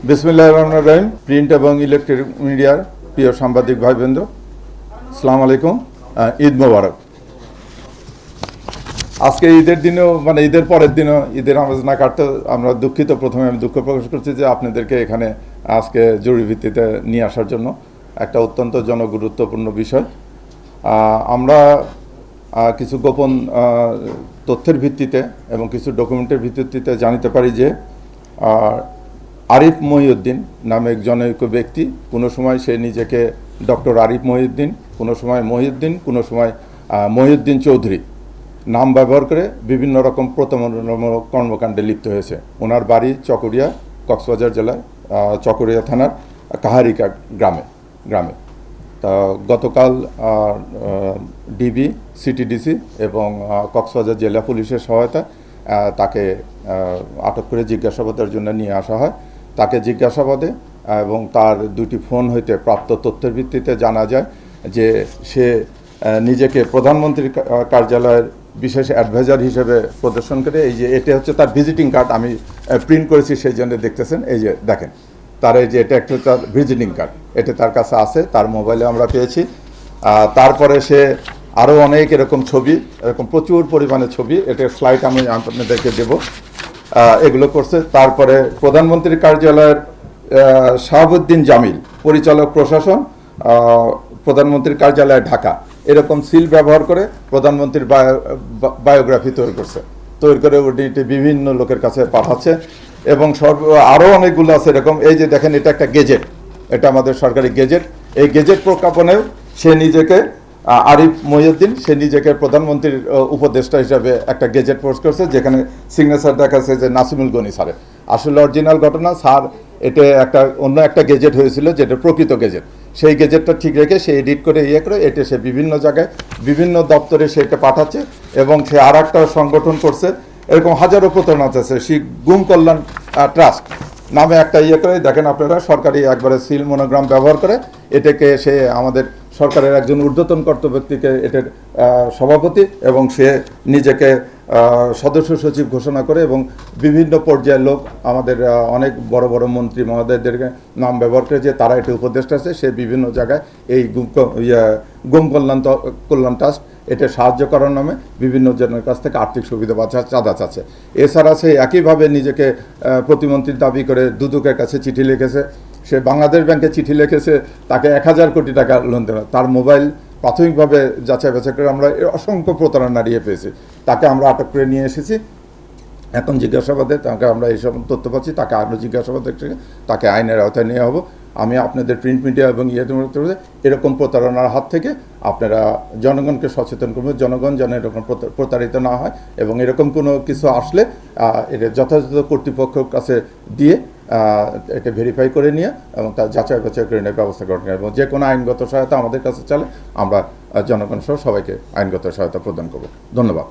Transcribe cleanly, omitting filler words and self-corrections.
বিসমিল্লাহির রহমানির রহিম। প্রিন্ট এবং ইলেকট্রনিক মিডিয়ার প্রিয় সাংবাদিক ভাইবৃন্দ, আসসালামু আলাইকুম। ঈদ মোবারক। আজকে ঈদের দিনেও ঈদের পরের দিনও ঈদের নামাজ না কাটতে আমরা দুঃখিত। প্রথমে আমি দুঃখ প্রকাশ করছি যে আপনাদেরকে এখানে আজকে জরুরি ভিত্তিতে নিয়ে আসার জন্য। একটা অত্যন্ত জনগুরুত্বপূর্ণ বিষয়। আমরা কিছু গোপন তথ্যের ভিত্তিতে এবং কিছু ডকুমেন্টের ভিত্তিতে জানতে পারি যে আরিফ মহিউদ্দিন নামে এক জনৈক ব্যক্তি, কোনো সময় সে নিজেকে ডক্টর আরিফ মহিউদ্দিন, কোনো সময় মহিউদ্দিন, কোনো সময় মহিউদ্দিন চৌধুরী নাম ব্যবহার করে বিভিন্ন রকম প্রতারণামূলক কর্মকাণ্ডে লিপ্ত হয়েছে। ওনার বাড়ি চকরিয়া, কক্সবাজার জেলায় চকরিয়া থানার কাহারিকা গ্রামে। তা গতকাল ডিবি, সিটিডিসি এবং কক্সবাজার জেলা পুলিশের সহায়তায় তাকে আটক করে জিজ্ঞাসাবাদের জন্য নিয়ে আসা হয়। তাকে জিজ্ঞাসাবাদে এবং তার দুটি ফোন হইতে প্রাপ্ত তথ্যের ভিত্তিতে জানা যায় যে সে নিজেকে প্রধানমন্ত্রীর কার্যালয়ের বিশেষ অ্যাডভাইজার হিসেবে প্রদর্শন করে। এই যে এটা হচ্ছে তার ভিজিটিং কার্ড, আমি প্রিন্ট করেছি, সেই জন্য দেখতেছেন। এই যে দেখেন তার এই যে এটা একটা তার ভিজিটিং কার্ড, এটা তার কাছে আছে, তার মোবাইলে আমরা পেয়েছি। তারপরে সে আরও অনেক এরকম ছবি, এরকম প্রচুর পরিমাণে ছবি, এটার স্লাইড আমি আপনাদেরকে দেব, এগুলো করছে। তারপরে প্রধানমন্ত্রীর কার্যালয়ের শাহাবুদ্দিন জামিল, পরিচালক প্রশাসন, প্রধানমন্ত্রীর কার্যালয় ঢাকা, এরকম সিল ব্যবহার করে প্রধানমন্ত্রীর বায়োগ্রাফি তৈরি করে ওটি বিভিন্ন লোকের কাছে পাঠাচ্ছে। এবং আরও অনেকগুলো আছে এরকম। এই যে দেখেন, এটা একটা গেজেট, এটা আমাদের সরকারি গেজেট। এই গেজেট প্রজ্ঞাপনেও সে নিজেকে আরিফ মহিউদ্দিন, সে নিজেকে প্রধানমন্ত্রীর উপদেষ্টা হিসাবে একটা গেজেট পোস্ট করছে, যেখানে সিগনেচার দেখাচ্ছে যে নাসিমুল গনি স্যারের। আসলে অরিজিনাল ঘটনা, স্যার এটা অন্য একটা গেজেট হয়েছিল, যেটা প্রকৃত গেজেট। সেই গেজেটটা ঠিক রেখে সে এডিট করে করে এটা সে বিভিন্ন জায়গায় বিভিন্ন দপ্তরে সে এটা পাঠাচ্ছে। এবং সে আর একটা সংগঠন করছে, এরকম হাজারো প্রতারণা আছে। সেই গুম কল্যাণ ট্রাস্ট নামে একটা করে দেখেন আপনারা, সরকারি একবারে সিল মনোগ্রাম ব্যবহার করে এটাকে সে আমাদের সরকারের একজন ঊর্ধ্বতন কর্তব্য ব্যক্তিকে এটার সভাপতি, এবং সে নিজেকে সদস্য সচিব ঘোষণা করে এবং বিভিন্ন পর্যায়ের লোক, আমাদের অনেক বড় বড় মন্ত্রী মহোদয়দেরকে নাম ব্যবহার করে যে তারা এটা উপদেষ্টা আছে। সে বিভিন্ন জায়গায় এই গুম কল্যাণ ট্রাস্ট এটা সাহায্য করার নামে বিভিন্ন জনের কাছ থেকে আর্থিক সুবিধা বা চাঁদা চাচ্ছে। এছাড়া সে একইভাবে নিজেকে প্রতিমন্ত্রীর দাবি করে দুদকের কাছে চিঠি লিখেছে। সে বাংলাদেশ ব্যাংকে চিঠি লিখেছে, তাকে 1000 কোটি টাকা লোন দেওয়া। তার মোবাইল প্রাথমিকভাবে যাচাই বাছাই করে আমরা অসংখ্য প্রতারণা নিয়ে পেয়েছি। তাকে আমরা আটক করে নিয়ে এসেছি। এখন জিজ্ঞাসাবাদে তাকে আমরা এইসব তথ্য পাচ্ছি, তাকে আরও জিজ্ঞাসাবাদ থেকে তাকে আইনের আওতায় নেওয়া হবো। আমি আপনাদের প্রিন্ট মিডিয়া এবং এরকম প্রতারণার হাত থেকে আপনারা জনগণকে সচেতন করবেন, জনগণ যেন এরকম প্রতারিত না হয়। এবং এরকম কোনো কিছু আসলে এটা যথাযথ কর্তৃপক্ষের কাছে দিয়ে এটা ভেরিফাই করে নিয়ে এবং তার যাচাই বাছাই করে নেওয়ার ব্যবস্থা করেন। এবং যে কোনো আইনগত সহায়তা আমাদের কাছে চলে, আমরা জনগণ সহ সবাইকে আইনগত সহায়তা প্রদান করব। ধন্যবাদ।